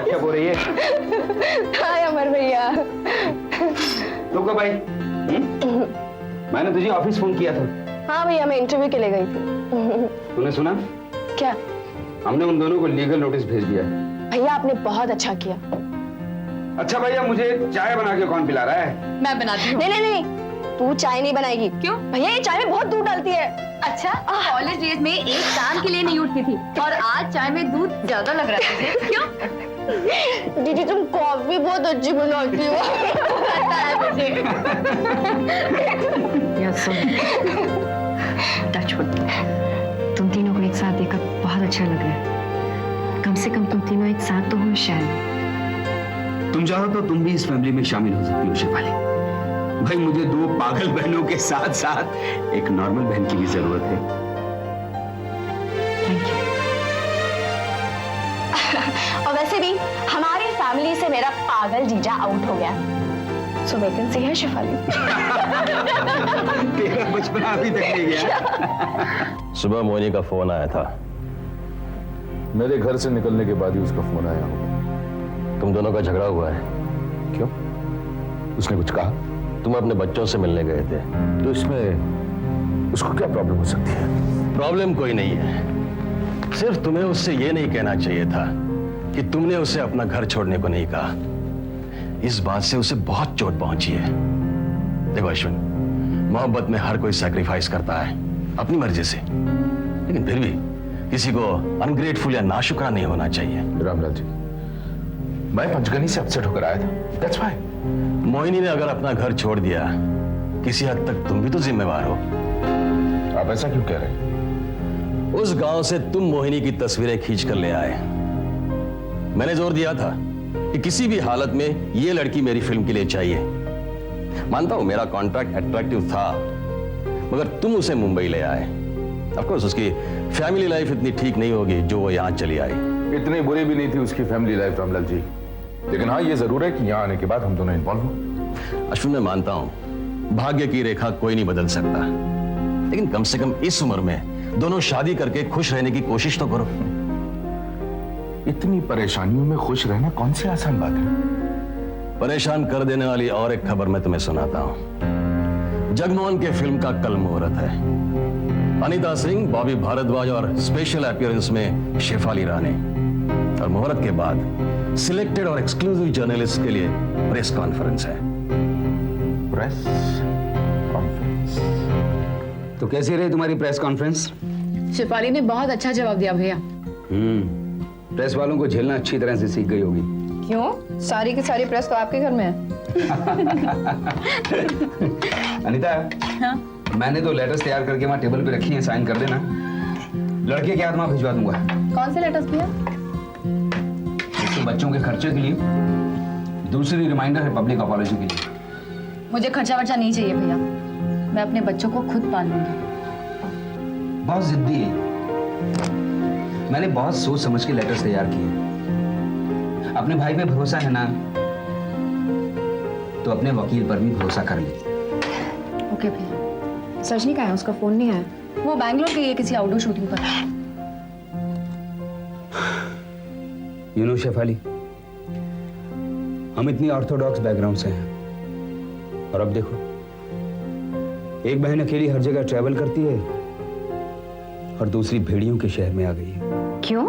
क्या बोल रही है? हाय अमर भैया। तो कब आई? मैंने तुझे ऑफिस फोन किया था। हाँ भैया, मैं इंटरव्यू के लिए गई थी। तूने सुना? क्या? हमने उन दोनों को लीगल नोटिस भेज दिया है। भैया आपने बहुत अच्छा किया। अच्छा भैया, मुझे चाय बना के कौन पिला रहा है? मैं बनाती हूँ। नहीं नहीं नहीं, तू चाय नहीं बनाएगी। क्यों? भैया ये चाय में बहुत दूध डालती है। अच्छा, कॉलेज डेज में एक काम के लिए नहीं उठती थी और आज चाय में दूध ज्यादा लग रहा है तुझे। क्यों? दीदी तुम कॉफी बहुत अच्छी बनाती हो। पता है मुझे। टचवुड, तुम तीनों को एक साथ देखकर बहुत अच्छा लग रहा है। कम से कम तुम तीनों एक साथ तो हो शायद। तुम चाहो तो तुम भी इस फैमिली में शामिल हो सकती हो शेफाली। भाई मुझे दो पागल बहनों के साथ साथ एक नॉर्मल बहन की भी जरूरत है। Thank you. और वैसे भी हमारी फैमिली से मेरा पागल जीजा आउट हो गया, सो वैकेंसी है शेफाली। तेरा बचपना अभी तक नहीं गया। सुबह मोनी का फोन आया था। मेरे घर से निकलने के बाद ही उसका फोन आया होगा। तुम दोनों का झगड़ा हुआ है। क्यों? उसने कुछ कहा? तुम अपने बच्चों से मिलने गए थे। तो इसमें उसको क्या प्रॉब्लम हो सकती है? प्रॉब्लम कोई नहीं है, सिर्फ तुम्हें उससे यह नहीं कहना चाहिए था कि तुमने उसे अपना घर छोड़ने को नहीं कहा। इस बात से उसे बहुत चोट पहुंची है। देखो अश्विन, मोहब्बत में हर कोई सैक्रिफाइस करता है अपनी मर्जी से, लेकिन फिर भी किसी को अनग्रेटफुल या नाशुक्रा नहीं होना चाहिए। रामलाल जी, मैं पंचगनी से अपसेट होकर आया था, दैट्स व्हाई। मोहिनी ने अगर अपना घर छोड़ दिया, किसी हद तक तुम भी तो जिम्मेवार हो। आप ऐसा क्यों कह रहे हैं? उस गांव से तुम मोहिनी की तस्वीरें खींच कर ले आए। मैंने जोर दिया था कि किसी भी हालत में यह लड़की मेरी फिल्म के लिए चाहिए। मानता हूं मेरा कॉन्ट्रैक्ट अट्रैक्टिव था, मगर तुम उसे मुंबई ले आए। ऑफ कोर्स उसकी फैमिली लाइफ इतनी ठीक नहीं होगी जो वो यहां चली आई। इतनी बुरी भी नहीं थी उसकी फैमिली लाइफ रामलाल जी, लेकिन हाँ ये जरूर है कि यहाँ आने के बाद हम दोनों इन्वॉल्व हो। अश्विन, मैं मानता हूं भाग्य की रेखा कोई नहीं बदल सकता, लेकिन कम से कम इस उम्र में दोनों शादी करके खुश रहने की कोशिश तो करो। इतनी परेशानियों में खुश रहना कौन सी आसान बात है? परेशान कर देने वाली और एक खबर मैं तुम्हें सुनाता हूं। जगमोहन के फिल्म का कल मुहूर्त है। अनीता सिंह, बॉबी भारद्वाज और स्पेशल अपीयरेंस में शेफाली रानी। और मुहूर्त के बाद सिलेक्टेड और एक्सक्लूसिव जर्नलिस्ट के लिए प्रेस कॉन्फ्रेंस है। Press conference? तो कैसी रही तुम्हारी प्रेस कॉन्फ्रेंस? शेफाली ने बहुत अच्छा जवाब दिया भैया। प्रेस वालों को झेलना अच्छी तरह से सीख गई होगी। क्यों? सारी की सारी प्रेस तो आपके घर में है। अनीता, हाँ? मैंने तो लेटर्स तैयार करके वहां टेबल पे रखी हैं, साइन कर देना। लड़के के हाथ में भिजवा दूंगा। कौन से लेटर्स भैया? एक तो बच्चों के खर्चे के लिए, दूसरी रिमाइंडर है पब्लिक अपॉलॉजी के लिए। मुझे खर्चा वर्चा नहीं चाहिए भैया, मैं अपने बच्चों को खुद पाल लूंगी। बहुत जिद्दी है। मैंने बहुत सोच समझ के लेटर्स तैयार किए। अपने भाई पे भरोसा है ना, तो अपने वकील पर भी भरोसा कर ले। ओके भैया। सजनी का है, उसका फोन नहीं आया। वो बैंगलोर गई है किसी आउटडोर शूटिंग पर। यू नो शेफाली, हम इतनी ऑर्थोडॉक्स बैकग्राउंड से हैं, और अब देखो, एक बहन अकेली हर जगह ट्रैवल करती है और दूसरी भेड़ियों के शहर में आ गई है। क्यों?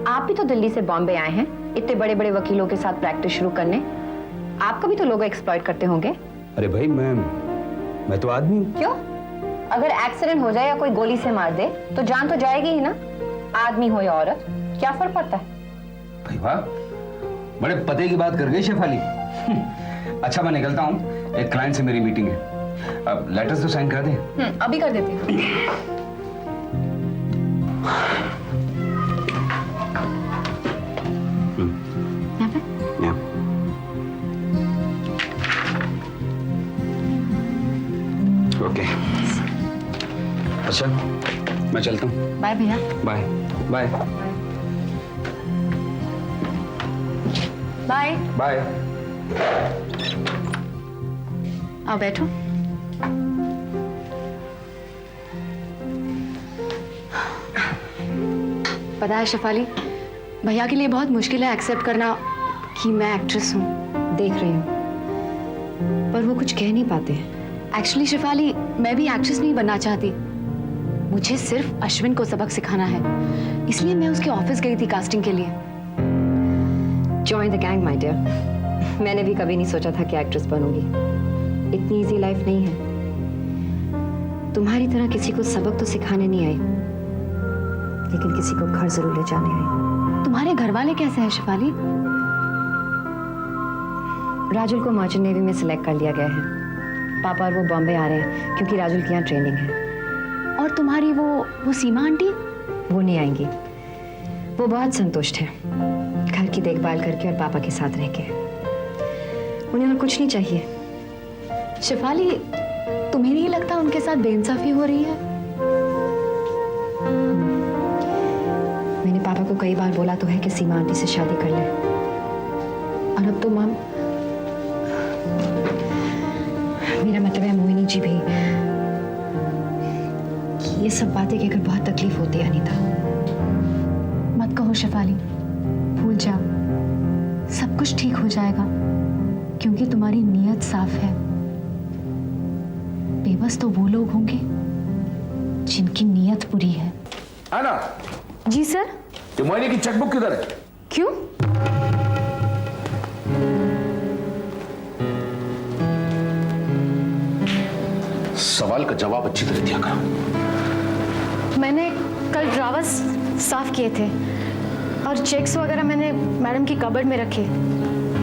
आप भी तो दिल्ली से बॉम्बे आए हैं इतने बड़े बड़े वकीलों के साथ प्रैक्टिस शुरू करने। आपका भी तो लोग एक्सप्लॉइट करते होंगे। अरे भाई, मैं तो आदमी हूँ। क्यों? अगर एक्सीडेंट हो जाए या कोई गोली से मार दे तो जान तो जाएगी ही ना। आदमी हो या औरत, क्या फर्क पड़ता है? भाई वाह, बड़े पते की बात कर गई शेफाली। अच्छा मैं निकलता हूँ, एक क्लाइंट से मेरी मीटिंग है। अब लेटर्स तो साइन कर दें। अभी कर देती हूँ। ओके, अच्छा मैं चलता हूँ। बाय भैया। Bye bye bye. बाय। आओ बैठो। पता है शेफाली, भैया के लिए बहुत मुश्किल है एक्सेप्ट करना कि मैं एक्ट्रेस हूँ। देख रही हूँ, पर वो कुछ कह नहीं पाते। एक्चुअली शिफाली, मैं भी एक्ट्रेस नहीं बनना चाहती। मुझे सिर्फ अश्विन को सबक सिखाना है, इसलिए मैं उसके ऑफिस गई थी कास्टिंग के लिए। Join the gang my dear. मैंने भी कभी नहीं सोचा था कि एक्ट्रेस बनूंगी। इतनी इजी लाइफ नहीं है। तुम्हारी तरह किसी को सबक तो सिखाने नहीं आई, लेकिन किसी को घर जरूर ले जाने आई। तुम्हारे घर वाले कैसे हैं शिफाली? राजुल को मर्चेंट नेवी में सिलेक्ट कर लिया गया है। पापा और वो बॉम्बे आ रहे हैं क्योंकि राजुल की यहाँ ट्रेनिंग है। और तुम्हारी वो सीमा आंटी? वो नहीं आएंगी। वो बहुत संतुष्ट है घर की देखभाल करके और पापा के साथ रह के। उन्हें और कुछ नहीं चाहिए। शिफाली, तुम्हें नहीं लगता उनके साथ बेइंसाफी हो रही है? मैंने पापा को कई बार बोला तो है कि सीमा आंटी से शादी कर ले, और अब तो मम, मेरा मतलब है मोहिनी जी भी, ये सब बातें कहकर बहुत तकलीफ होती है अनीता। मत कहो शिफाली, भूल जाओ, सब कुछ ठीक हो जाएगा क्योंकि तुम्हारी नीयत साफ है। बेबस तो वो लोग होंगे जिनकी नीयत बुरी है। आना, जी सर। ये मोहिनी की चेकबुक किधर है? क्यों? सवाल का जवाब अच्छी तरह दिया करो। मैंने कल ड्रावर्स साफ किए थे और चेक्स वगैरह मैंने मैडम की कबर्ड में रखे,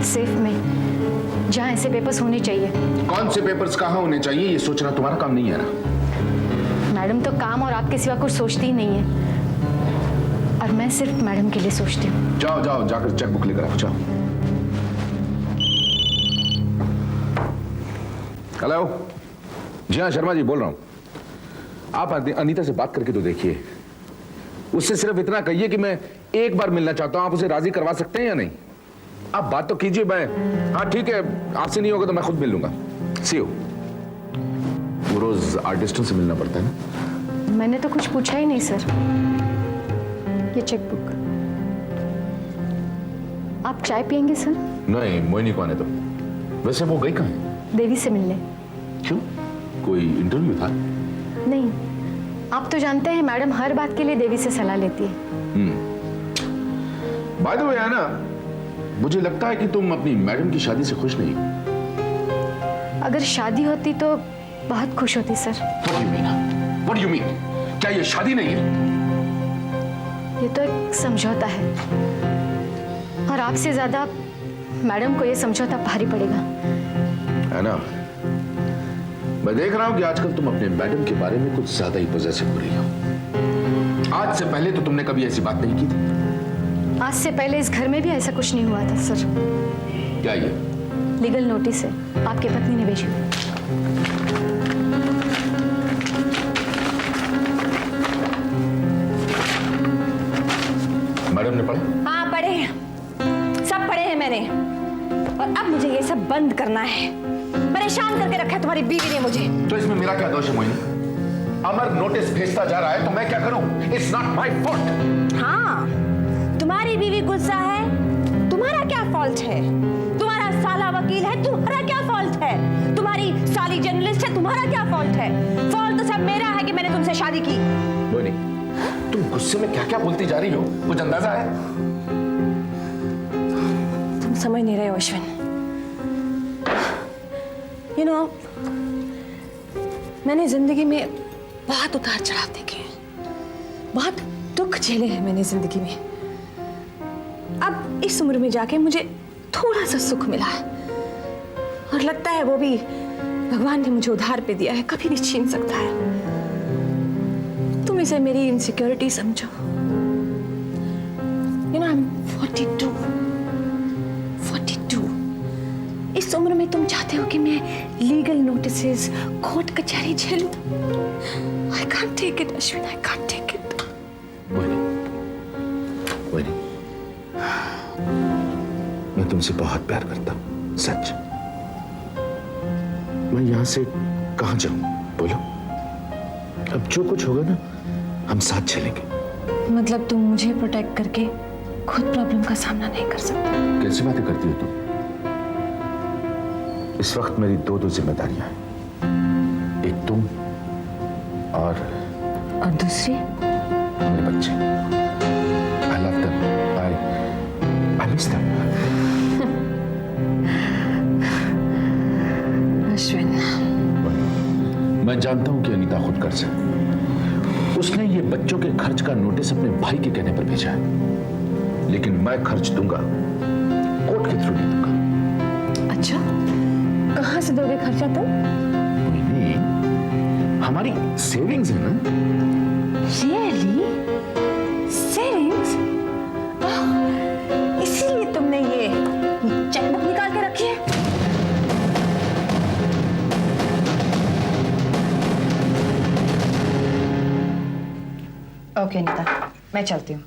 सेफ में, जहाँ ऐसे पेपर्स होने चाहिए। कौन से पेपर्स कहाँ होने चाहिए ये सोचना तुम्हारा काम नहीं है ना? मैडम तो काम और आपके सिवा कुछ सोचती ही नहीं है, और मैं सिर्फ मैडम के लिए सोचती हूँ। जाओ जाओ, जाकर चेकबुक लेकर आओ, जाओ। हेलो, जी हाँ शर्मा जी बोल रहा हूँ। आप अनीता से बात करके तो देखिए, उससे सिर्फ इतना कहिए कि मैं एक बार मिलना चाहता हूँ। आप उसे राजी करवा सकते हैं या नहीं? आप बात तो कीजिए। मैं, हाँ ठीक है, आपसे नहीं होगा तो मैं खुद मिल लूंगा। सी यू। वो रोज आर्टिस्टों से मिलना पड़ता है ना। मैंने तो कुछ पूछा ही नहीं सर। ये चेकबुक। आप चाय पियेंगे सर? नहीं, मोहिनी को आने दो। वैसे वो गई कहाँ है? देवी से मिलने। क्यों, कोई इंटरव्यू था? नहीं, आप तो जानते हैं मैडम हर बात के लिए देवी से सलाह लेती है। बाय द वे है ना, मुझे लगता है कि तुम अपनी मैडम की शादी से खुश नहीं। अगर शादी होती तो बहुत खुश होती sir. What do you mean? What do you mean? क्या ये शादी नहीं है? ये तो एक समझौता है, और आपसे ज्यादा मैडम को ये समझौता भारी पड़ेगा। है ना? मैं देख रहा हूं कि आजकल तुम अपने मैडम के बारे में कुछ ज्यादा ही पॉजिटिव हो रही हो। आज से पहले तो तुमने कभी ऐसी बात नहीं की थी। आज से पहले इस घर में भी ऐसा कुछ नहीं हुआ था सर। क्या ये? लीगल नोटिस है, आपकी पत्नी ने भेजी। मैडम ने पढ़ा? हाँ पढ़े हैं, सब पढ़े हैं मैंने, और अब मुझे ये सब बंद करना है। परेशान करके रखा है तुम्हारी बीवी ने मुझे। तो इसमें मेरा क्या दोष है मोहिनी? अमर नोटिस भेजता जा रहा है तो मैं क्या करूं? It's not my fault. हाँ, तुम्हारी बीवी गुस्सा है, तुम्हारा क्या फॉल्ट है? तुम्हारा साला वकील है, तुम्हारा क्या फॉल्ट है? तुम्हारी साली जर्नलिस्ट है, तुम्हारा क्या फॉल्ट है? फॉल्ट तो सब मेरा है कि मैंने तुमसे शादी की। मोहिनी, तुम गुस्से में क्या क्या बोलती जा रही हो, कुछ अंदाजा है? तुम समझ नहीं रहे हो अश्विन। You know, मैंने जिंदगी में बहुत उतार चढ़ाव देखे हैं, बहुत दुख झेले हैं मैंने जिंदगी में। अब इस उम्र में जाके मुझे थोड़ा सा सुख मिला है, और लगता है वो भी भगवान ने मुझे उधार पे दिया है, कभी नहीं छीन सकता है। तुम इसे मेरी इनसिक्योरिटी समझो। You know, I'm 42. इस उम्र में तुम चाहते हो कि मैं लीगल नोटिसेस, कोर्ट कचहरी झेलूं? I can't take it, Ashwin, I can't take it. Mohini, मैं तुमसे बहुत प्यार करता हूँ, सच। मैं यहाँ से कहाँ जाऊँ, बोलो? अब जो कुछ होगा ना, हम साथ चलेंगे। मतलब तुम मुझे प्रोटेक्ट करके खुद प्रॉब्लम का सामना नहीं कर सकता। कैसी बातें करती हो तुम? इस वक्त मेरी दो जिम्मेदारियां हैं, एक तुम और दूसरी? मेरे बच्चे। I love them. I miss them. Ashwin, मैं जानता हूं कि अनीता खुद कर्ज है। उसने ये बच्चों के खर्च का नोटिस अपने भाई के कहने पर भेजा है, लेकिन मैं खर्च दूंगा, कोर्ट के थ्रू नहीं दूंगा। अच्छा, कहाँ से दोगे खर्चा तुम? नहीं, हमारी सेविंग्स है ना। Really? Savings? इसीलिए तुमने ये चेकबुक निकाल के रखी है? ओके अनीता, मैं चलती हूँ।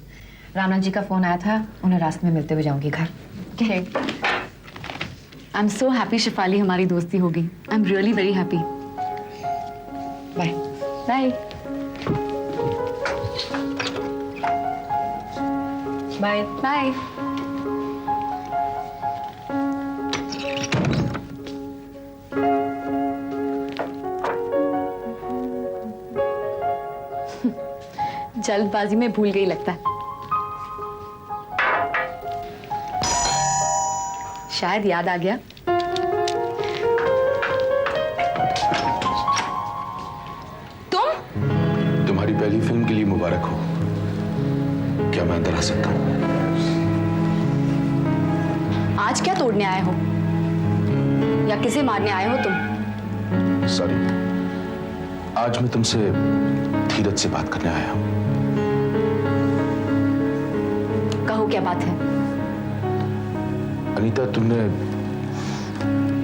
रामनाथ जी का फोन आया था, उन्हें रास्ते में मिलते हुए जाऊंगी घर। I am so happy Shifali, हमारी दोस्ती होगी। I am really very happy. Bye bye bye bye. जल्दबाजी में भूल गई लगता है। शायद याद आ गया। तुम्हारी पहली फिल्म के लिए मुबारक हो। क्या मैं अंदर आ सकता हूँ? आज क्या तोड़ने आए हो या किसे मारने आए हो तुम? सॉरी, आज मैं तुमसे धीरज से बात करने आया हूँ। कहो क्या बात है? अनीता, तुमने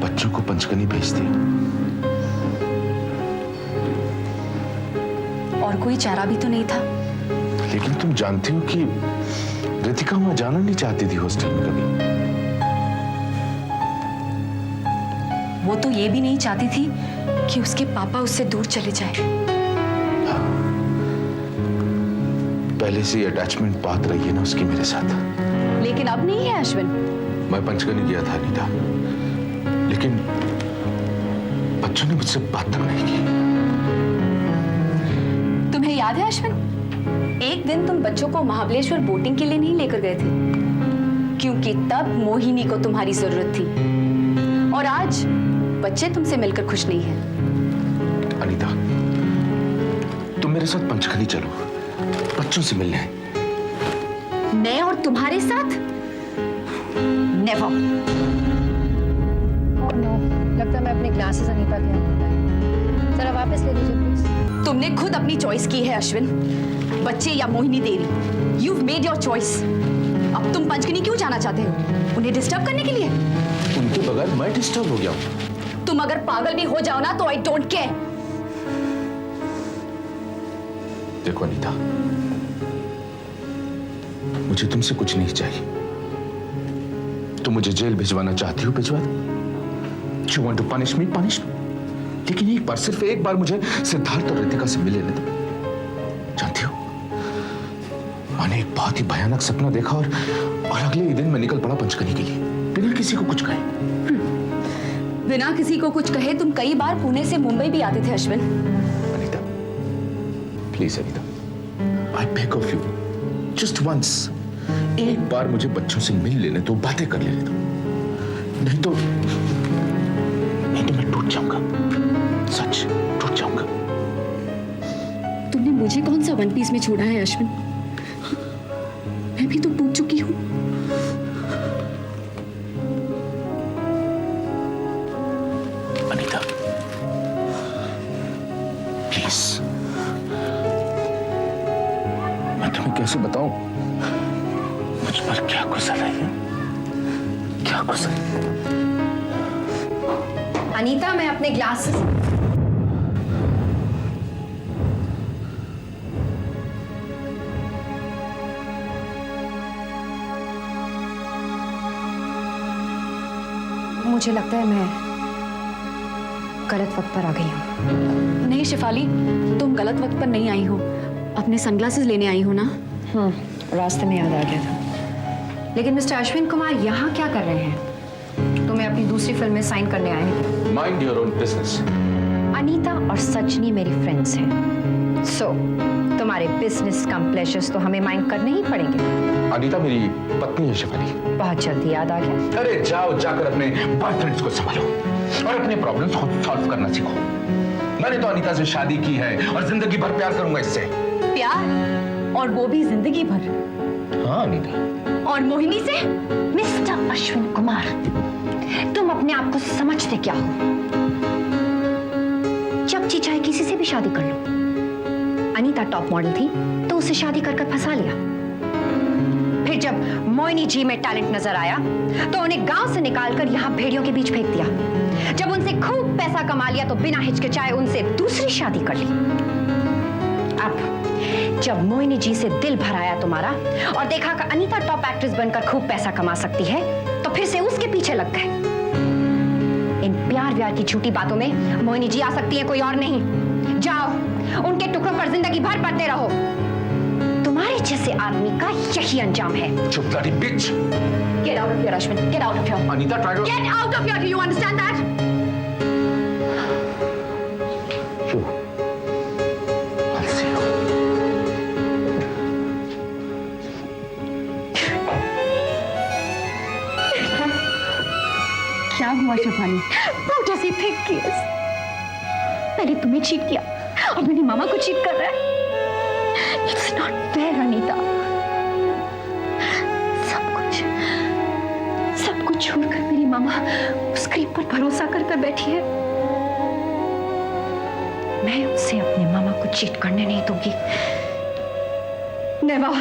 बच्चों को पंचकनी भेज दी और कोई चारा भी तो नहीं था। लेकिन तुम जानती हो कि रितिका वहां जाना नहीं चाहती थी हॉस्टल में कभी। वो तो ये भी नहीं चाहती थी कि उसके पापा उससे दूर चले जाए। पहले से अटैचमेंट बात रही है ना उसकी मेरे साथ। लेकिन अब नहीं है अश्विन। मैं पंचकनी गया था अनीता, लेकिन बच्चों ने मुझसे बात तक नहीं की। तुम्हें याद है अश्विन, एक दिन तुम बच्चों को महाबलेश्वर बोटिंग के लिए नहीं लेकर गए थे, क्योंकि तब मोहिनी को तुम्हारी जरूरत थी। और आज बच्चे तुमसे मिलकर खुश नहीं हैं। अनीता, तुम मेरे साथ पंचकनी चलो, बच्चों से मिलने। मैं और तुम्हारे साथ? नेवर। लगता है मैं अपने ग्लासेस अनीता के हाथ में। जरा वापस ले लीजिए प्लीज। तुमने खुद अपनी चॉइस की है अश्विन, बच्चे या मोहिनी देवी। You've made your choice। अब तुम पंचकनी क्यों जाना चाहते हो? उन्हें डिस्टर्ब करने के लिए? उनके बगैर मैं डिस्टर्ब हो गया हूँ। तुम अगर पागल भी हो जाओ ना तो I don't care। देखो अनीता, मुझे तुमसे कुछ नहीं चाहिए। तुम मुझे जेल भिजवाना चाहती हो, भिजवा दो। You want to punish me? Punish me। लेकिन एक बार, सिर्फ एक बार मुझे सिद्धार्थ और रितिका से मिलने दो। जानती हो, मैंने एक बहुत ही भयानक सपना देखा और अगले ही दिन मैं निकल पड़ा पंचकनी के लिए, बिना किसी को कुछ कहे। बिना किसी को कुछ कहे तुम कई बार पुणे से मुंबई भी आते थे Ashwin. Anita, please Anita, I beg of you, just once, एक बार मुझे बच्चों से मिल लेने दो, बातें कर लेने दो। नहीं तो मैं टूट जाऊंगा, सच टूट जाऊंगा। तुमने मुझे कौन सा वन पीस में छोड़ा है अश्विन? मैं भी तो टूट चुकी हूँ। अनीता, प्लीज, मैं तुम्हें कैसे बताऊं मुझ पर क्या गुजर रही है, क्या गुजर रही है। अनीता, मैं अपने ग्लासेस। मुझे लगता है मैं गलत वक्त पर आ गई हूँ। नहीं शिफाली, तुम गलत वक्त पर नहीं आई हो, अपने सनग्लासेस लेने आई हो ना? रास्ते में याद आ गया था। लेकिन मिस्टर अश्विन कुमार यहाँ क्या कर रहे हैं? तुम्हें अपनी दूसरी फिल्म में साइन करने आए हैं? Mind your own business. Anita और सचनी मेरी फ्रेंड्स हैं। सो तुम्हारे बिजनेस कम प्लेजर्स तो हमें माइंड करने ही पड़ेंगे। अनीता मेरी पत्नी है शेफाली। बहुत जल्दी याद आ गया। अरे जाओ, जाकर अपने बॉयफ्रेंड्स को संभालो और अपने प्रॉब्लम्स खुद सॉल्व करना सीखो। मैंने तो अनीता से शादी की है और जिंदगी भर प्यार करूंगा इससे। प्यार? और वो भी जिंदगी भर? हाँ अनीता। और मोहिनी से? मिस्टर अश्विन कुमार, तुम अपने आप को समझते क्या हो? जब जी चाहे किसी से भी शादी कर लो। अनीता टॉप मॉडल थी तो उसे शादी कर फंसा लिया। फिर जब मोहिनी जी में टैलेंट नजर आया तो उन्हें गांव से निकालकर यहां भेड़ियों के बीच फेंक दिया। जब उनसे खूब पैसा कमा लिया तो बिना हिचकिचाए उनसे दूसरी शादी कर ली। अब जब मोहिनी जी से दिल भर आया तुम्हारा और देखा कि अनीता टॉप एक्ट्रेस बनकर खूब पैसा कमा सकती है तो फिर से उसके पीछे लग गए। इन प्यार व्यार की झूठी बातों में मोहिनी जी आ सकती है, कोई और नहीं। जाओ, उनके टुकड़ों पर जिंदगी भर पड़ते रहो। तुम्हारे जैसे आदमी का यही अंजाम है। चुप bloody bitch. Get out of here, Ashwin. Get out of here. Anita try to Get out of here. Do you understand that? क्या हुआ Shefali? What does he think he is? पहले तुम्हें चीट किया और मेरी मामा को चीट कर रहा है। It's not fair, Anita. सब कुछ छोड़कर मेरी मामा उस क्रीम पर भरोसा कर बैठी है। मैं उसे अपने मामा को चीट करने नहीं दूंगी। नेवर।